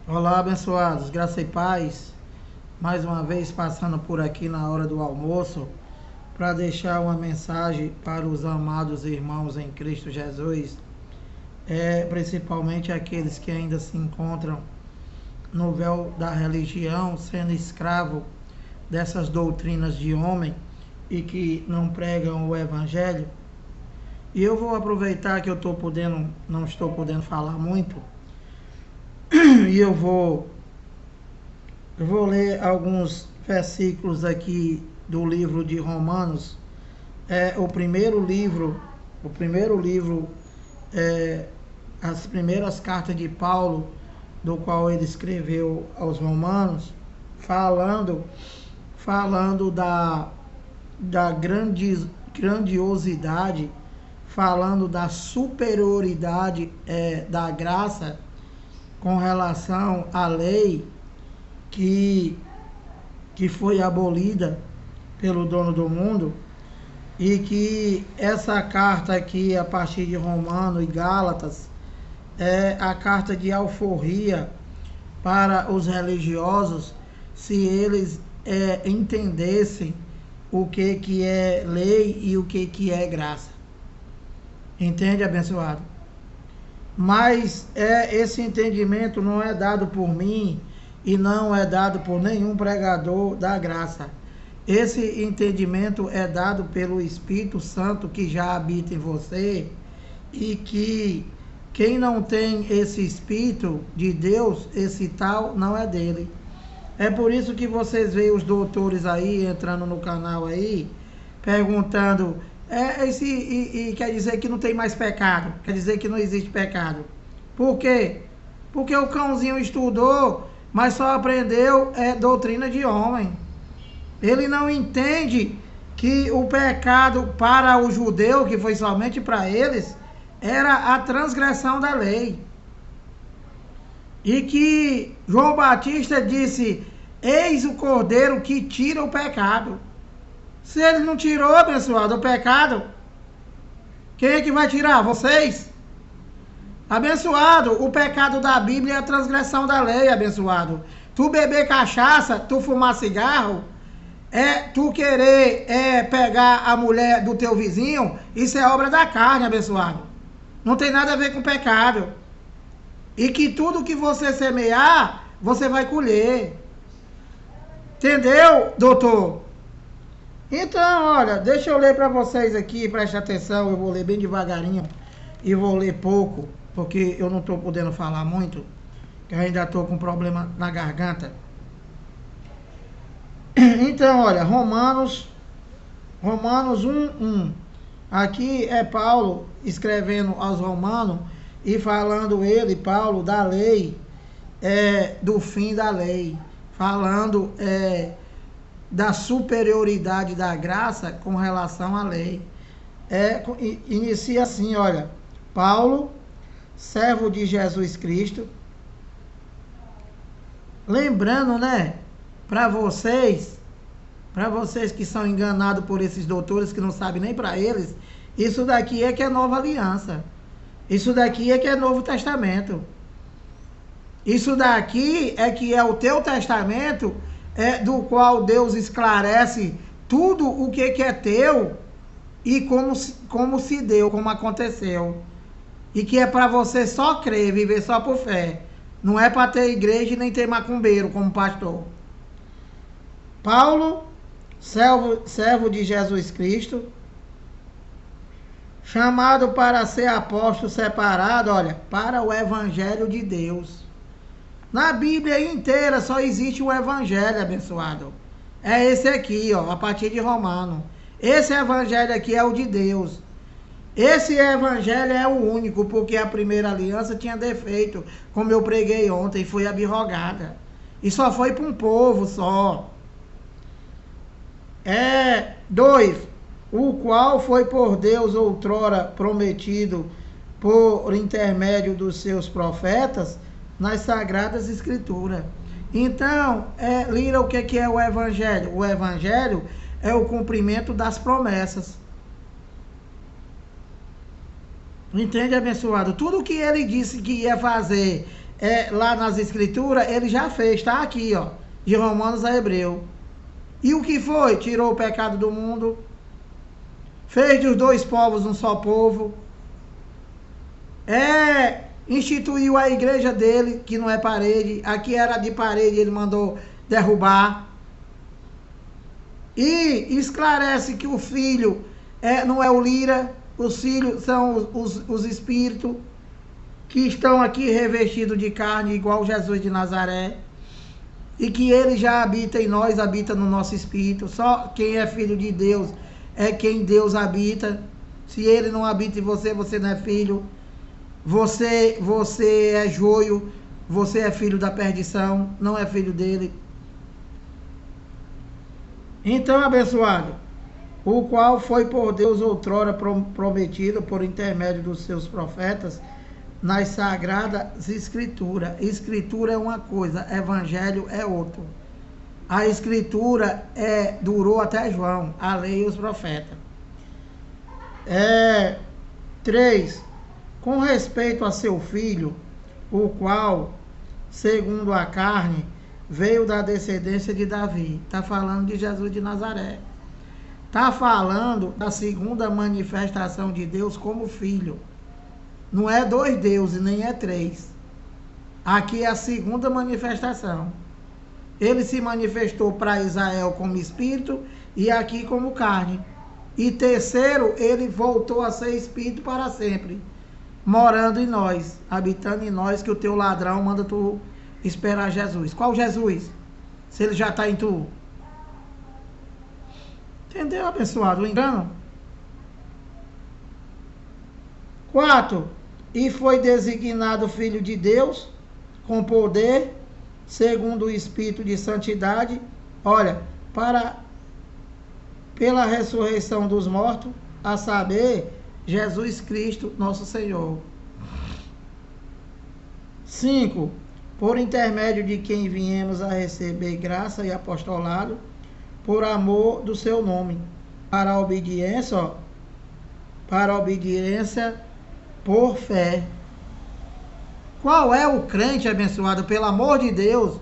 Olá, abençoados, graça e paz. Mais uma vez passando por aqui na hora do almoço para deixar uma mensagem para os amados irmãos em Cristo Jesus, principalmente aqueles que ainda se encontram no véu da religião, sendo escravo dessas doutrinas de homem e que não pregam o evangelho. E eu vou aproveitar que não estou podendo falar muito, e eu vou ler alguns versículos aqui do livro de Romanos. O primeiro livro, é, as primeiras cartas de Paulo, do qual ele escreveu aos Romanos, falando da grandiosidade, falando da superioridade da graça com relação à lei que, que foi abolida pelo dono do mundo, e que essa carta aqui, a partir de Romano e Gálatas, é a carta de alforria para os religiosos, se eles entendessem o que é lei e o que é graça. Entende, abençoado? Mas esse entendimento não é dado por mim e não é dado por nenhum pregador da graça. Esse entendimento é dado pelo Espírito Santo que já habita em você, e que quem não tem esse Espírito de Deus, esse tal não é dele. É por isso que vocês veem os doutores aí entrando no canal aí, perguntando, quer dizer que não tem mais pecado, quer dizer que não existe pecado. Por quê? Porque o cãozinho estudou, mas só aprendeu doutrina de homem. Ele não entende que o pecado para o judeu, que foi somente para eles, era a transgressão da lei. E que João Batista disse: eis o Cordeiro que tira o pecado. Se ele não tirou, abençoado, o pecado, quem é que vai tirar? Vocês? Abençoado, o pecado da Bíblia é a transgressão da lei, abençoado. Tu beber cachaça, tu fumar cigarro, tu querer pegar a mulher do teu vizinho, isso é obra da carne, abençoado. Não tem nada a ver com pecado. E que tudo que você semear, você vai colher. Entendeu, doutor? Então, olha, deixa eu ler para vocês aqui, preste atenção, eu vou ler bem devagarinho e vou ler pouco, porque eu não estou podendo falar muito, que eu ainda estou com problema na garganta. Então, olha, Romanos 1:1. Aqui é Paulo escrevendo aos Romanos e falando Paulo, da lei, do fim da lei, falando da superioridade da graça com relação à lei. Inicia assim, olha: Paulo, servo de Jesus Cristo, lembrando, né, para vocês que são enganados por esses doutores que não sabem nem para eles, isso daqui é que é nova aliança. Isso daqui é que é Novo Testamento. Isso daqui é que é o teu testamento, do qual Deus esclarece tudo o que é teu e como se deu, como aconteceu. E que é para você só crer, viver só por fé. Não é para ter igreja e nem ter macumbeiro como pastor. Paulo, servo de Jesus Cristo, chamado para ser apóstolo separado, olha, para o evangelho de Deus. Na Bíblia inteira só existe um evangelho, abençoado. É esse aqui, ó, a partir de Romano. Esse evangelho aqui é o de Deus. Esse evangelho é o único, porque a primeira aliança tinha defeito, como eu preguei ontem, foi abrogada. E só foi para um povo só. 2. O qual foi por Deus outrora prometido por intermédio dos seus profetas nas Sagradas Escrituras. Então, Lira, o que é o Evangelho? O Evangelho é o cumprimento das promessas. Entende, abençoado? Tudo que ele disse que ia fazer lá nas escrituras, ele já fez, está aqui, ó, de Romanos a Hebreu. E o que foi? Tirou o pecado do mundo, fez dos dois povos um só povo, instituiu a igreja dele, que não é parede, aqui era de parede, ele mandou derrubar, e esclarece que o filho não é o lira, os filhos são os espíritos, que estão aqui revestidos de carne, igual Jesus de Nazaré, e que ele já habita em nós, habita no nosso espírito. Só quem é filho de Deus é quem Deus habita. Se ele não habita em você, você não é filho. Você é joio, você é filho da perdição, não é filho dele. Então, abençoado, o qual foi por Deus outrora prometido por intermédio dos seus profetas nas sagradas escrituras. Escritura é uma coisa, evangelho é outro. A escritura durou até João, a lei e os profetas. 3. Com respeito a seu filho, o qual, segundo a carne, veio da descendência de Davi. Está falando de Jesus de Nazaré. Está falando da segunda manifestação de Deus como filho. Não é 2 deuses, nem é 3. Aqui é a segunda manifestação. Ele se manifestou para Israel como espírito e aqui como carne. E terceiro, ele voltou a ser espírito para sempre, morando em nós, habitando em nós, que o teu ladrão manda tu esperar Jesus. Qual Jesus? Se ele já está em tu. Entendeu, abençoado? O engano? 4. E foi designado Filho de Deus, com poder, segundo o Espírito de Santidade, olha, pela ressurreição dos mortos, a saber, Jesus Cristo, nosso Senhor. 5. Por intermédio de quem viemos a receber graça e apostolado, por amor do seu nome, para a obediência, por fé. Qual é o crente abençoado, pelo amor de Deus?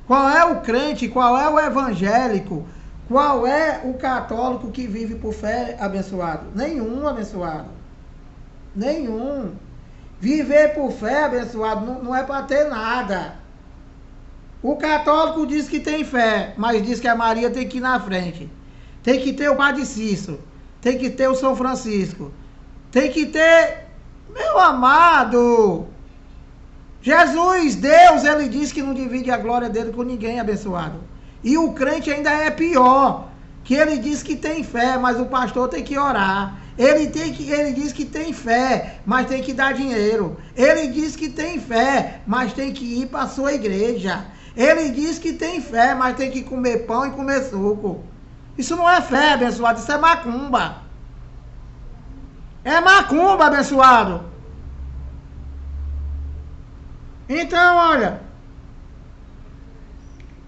Qual é o crente, qual é o evangélico, qual é o católico que vive por fé, abençoado? Nenhum, abençoado. Nenhum. Viver por fé, abençoado, não é para ter nada. O católico diz que tem fé, mas diz que a Maria tem que ir na frente. Tem que ter o Padre Cícero, tem que ter o São Francisco, tem que ter... Meu amado, Jesus, Deus, ele diz que não divide a glória dele com ninguém, abençoado. E o crente ainda é pior, que ele diz que tem fé, mas o pastor tem que orar. Ele diz que tem fé, mas tem que dar dinheiro. Ele diz que tem fé, mas tem que ir para a sua igreja. Ele diz que tem fé, mas tem que comer pão e comer suco. Isso não é fé, abençoado, isso é macumba. É macumba, abençoado. Então, olha,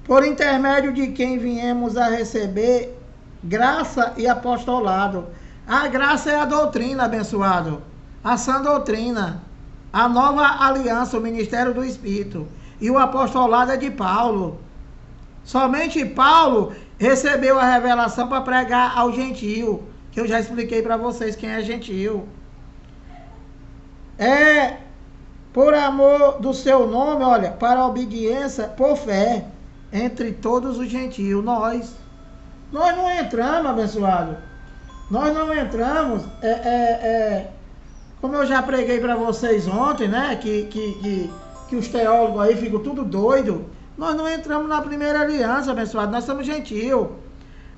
por intermédio de quem viemos a receber graça e apostolado. A graça é a doutrina, abençoado. A sã doutrina. A nova aliança, o ministério do Espírito. E o apostolado é de Paulo. Somente Paulo recebeu a revelação para pregar ao gentio, que eu já expliquei para vocês quem é gentio. Por amor do seu nome, olha, para a obediência por fé, entre todos os gentios. Nós não entramos, abençoado. Nós não entramos, como eu já preguei para vocês ontem, né, que os teólogos aí ficam tudo doido. Nós não entramos na primeira aliança, abençoado, nós somos gentios.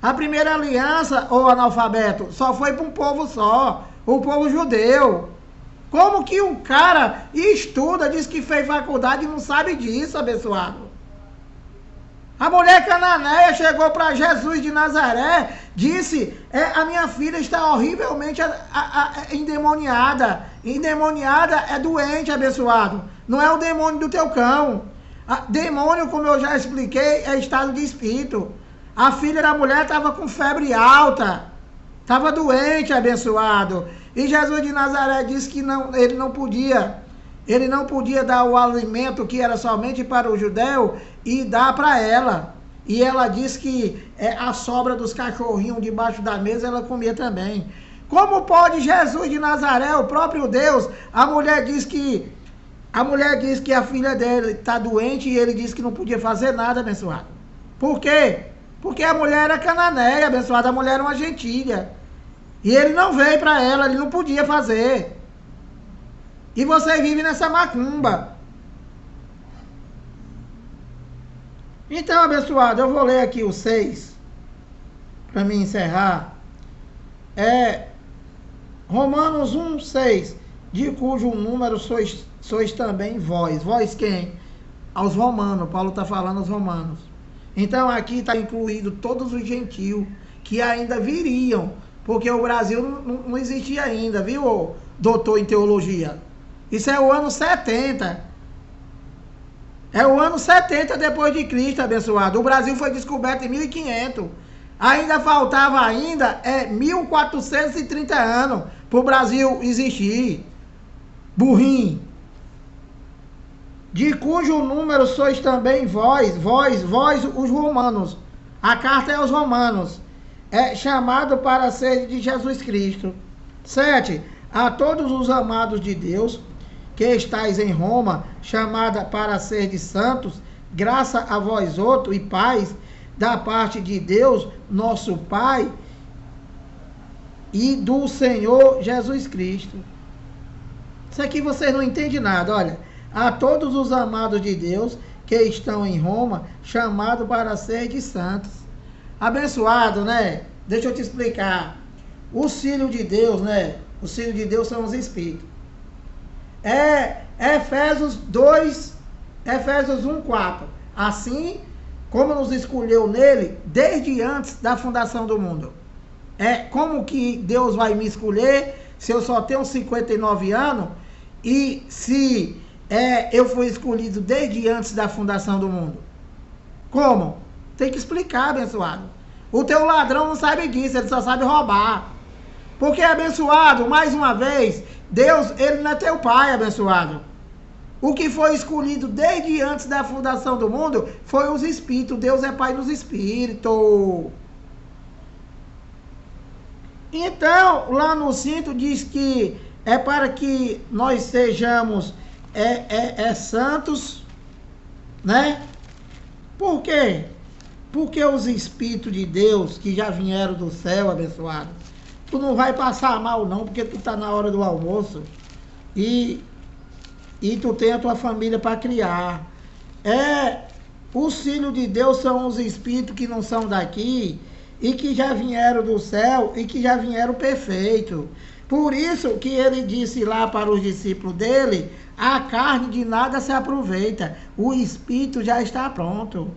A primeira aliança, ô analfabeto, só foi para um povo só, o povo judeu. Como que um cara estuda, diz que fez faculdade e não sabe disso, abençoado? A mulher cananeia chegou para Jesus de Nazaré, disse, a minha filha está horrivelmente endemoniada. Endemoniada é doente, abençoado. Não é o demônio do teu cão. Demônio, como eu já expliquei, é estado de espírito. A filha da mulher estava com febre alta. Estava doente, abençoado. E Jesus de Nazaré disse que ele não podia Ele não podia dar o alimento que era somente para o judeu e dar para ela. E ela disse que a sobra dos cachorrinhos debaixo da mesa ela comia também. Como pode Jesus de Nazaré, o próprio Deus, a mulher diz que a filha dele está doente e ele disse que não podia fazer nada, abençoado. Por quê? Porque a mulher era cananeia, abençoada, a mulher era uma gentilha. E ele não veio para ela, ele não podia fazer. E você vive nessa macumba. Então, abençoado, eu vou ler aqui o 6, para me encerrar. Romanos 1, 6, de cujo número sois também vós. Vós quem? Aos romanos, Paulo está falando aos romanos. Então aqui está incluído todos os gentios que ainda viriam, porque o Brasil não existia ainda, viu, doutor em teologia? Isso é o ano 70. É o ano 70 depois de Cristo, abençoado. O Brasil foi descoberto em 1500. Ainda faltava 1430 anos para o Brasil existir. Burrinho. De cujo número sois também vós, os romanos. A carta é aos romanos. É chamado para ser de Jesus Cristo. 7. A todos os amados de Deus, que estáis em Roma, chamada para ser de santos, graça a vós outros e paz, da parte de Deus, nosso Pai, e do Senhor Jesus Cristo. Isso aqui vocês não entendem nada, olha. A todos os amados de Deus que estão em Roma, chamado para ser de santos. Abençoado, né? Deixa eu te explicar. Os filhos de Deus, né? Os filhos de Deus são os Espíritos. Efésios 1, 4. Assim como nos escolheu nele desde antes da fundação do mundo. Como que Deus vai me escolher se eu só tenho 59 anos e se eu fui escolhido desde antes da fundação do mundo? Como? Tem que explicar, abençoado. O teu ladrão não sabe disso, ele só sabe roubar. Porque, abençoado, mais uma vez, Deus, ele não é teu pai, abençoado. O que foi escolhido desde antes da fundação do mundo foi os espíritos. Deus é pai dos espíritos. Então, lá no 5 diz que é para que nós sejamos santos, né? Por quê? Porque os espíritos de Deus que já vieram do céu, abençoado, tu não vai passar mal não, porque tu tá na hora do almoço e tu tem a tua família para criar. Os filhos de Deus são os espíritos que não são daqui e que já vieram do céu e que já vieram perfeito. Por isso que ele disse lá para os discípulos dele, a carne de nada se aproveita, o espírito já está pronto.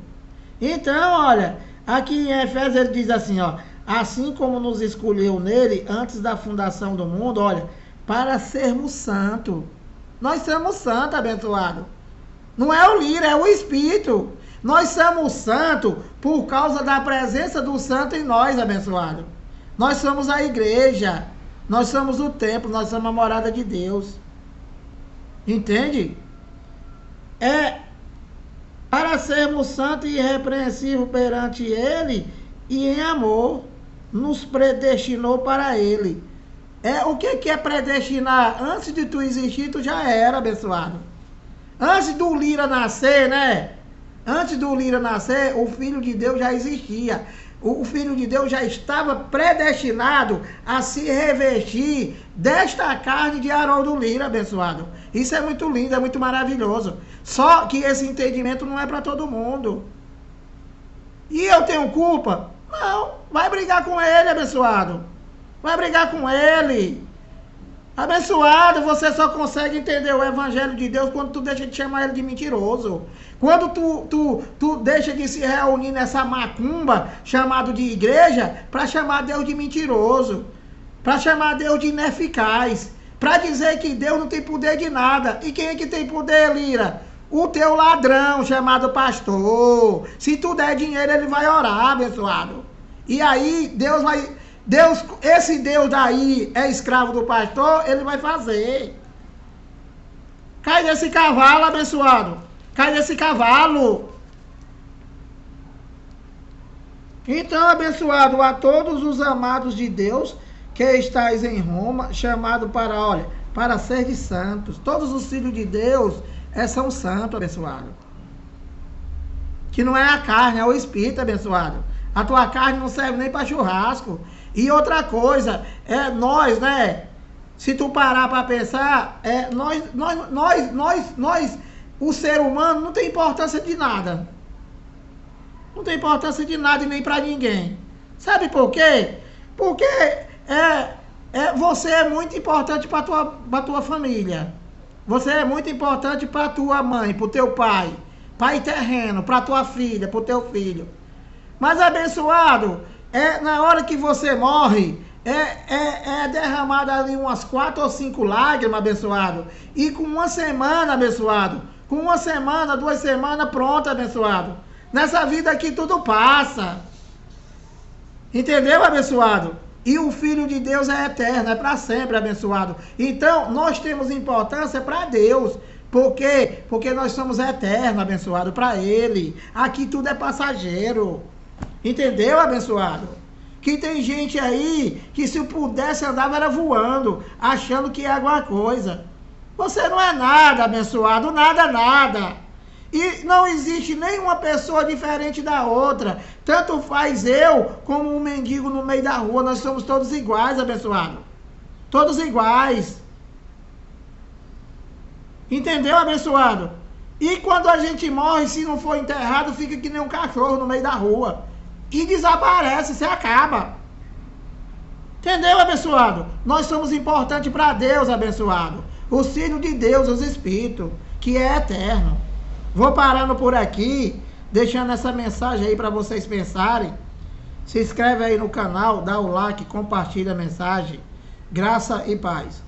Então, olha, aqui em Efésios ele diz assim, ó, assim como nos escolheu nele antes da fundação do mundo, olha, para sermos santos. Nós somos santos, abençoado. Não é o Lira, é o Espírito. Nós somos santos por causa da presença do santo em nós, abençoado. Nós somos a igreja. Nós somos o templo, nós somos a morada de Deus. Entende? Para sermos santos e irrepreensíveis perante Ele e em amor, nos predestinou para Ele. O que é predestinar? Antes de tu existir, tu já era, abençoado. Antes do Lira nascer, né? Antes do Lira nascer, o Filho de Deus já existia. O Filho de Deus já estava predestinado a se revestir desta carne de Haroldo Lira, abençoado. Isso é muito lindo, é muito maravilhoso. Só que esse entendimento não é para todo mundo. E eu tenho culpa? Não. Vai brigar com ele, abençoado. Vai brigar com ele. Abençoado, você só consegue entender o evangelho de Deus quando tu deixa de chamar ele de mentiroso. Quando tu deixa de se reunir nessa macumba chamado de igreja para chamar Deus de mentiroso, para chamar Deus de ineficaz, para dizer que Deus não tem poder de nada. E quem é que tem poder, Lira? O teu ladrão chamado pastor. Se tu der dinheiro, ele vai orar, abençoado. E aí esse Deus daí é escravo do pastor, ele vai fazer. Cai desse cavalo, abençoado. Cai desse cavalo. Então, abençoado, a todos os amados de Deus que estáis em Roma, chamado para, olha, para ser de santos. Todos os filhos de Deus são santos, abençoado. Que não é a carne, é o espírito, abençoado. A tua carne não serve nem para churrasco. E outra coisa, nós, né? Se tu parar para pensar, nós, o ser humano não tem importância de nada. Não tem importância de nada e nem para ninguém. Sabe por quê? Porque você é muito importante para tua família. Você é muito importante para tua mãe, para o teu pai. Pai terreno, para tua filha, para o teu filho. Mas abençoado, na hora que você morre, derramado ali umas 4 ou 5 lágrimas, abençoado. E com uma semana, abençoado. Com uma semana, 2 semanas, pronto, abençoado. Nessa vida aqui tudo passa. Entendeu, abençoado? E o Filho de Deus é eterno, é para sempre, abençoado. Então, nós temos importância para Deus. Por quê? Porque nós somos eternos, abençoado, para Ele. Aqui tudo é passageiro. Entendeu, abençoado? Que tem gente aí que se pudesse andava era voando, achando que é alguma coisa. Você não é nada, abençoado, nada. E não existe nenhuma pessoa diferente da outra. Tanto faz eu como um mendigo no meio da rua. Nós somos todos iguais, abençoado. Todos iguais. Entendeu, abençoado? E quando a gente morre, se não for enterrado, fica que nem um cachorro no meio da rua. E desaparece, se acaba. Entendeu, abençoado? Nós somos importantes para Deus, abençoado. O Filho de Deus, os Espíritos, que é eterno. Vou parando por aqui, deixando essa mensagem aí para vocês pensarem. Se inscreve aí no canal, dá o like, compartilha a mensagem. Graça e paz.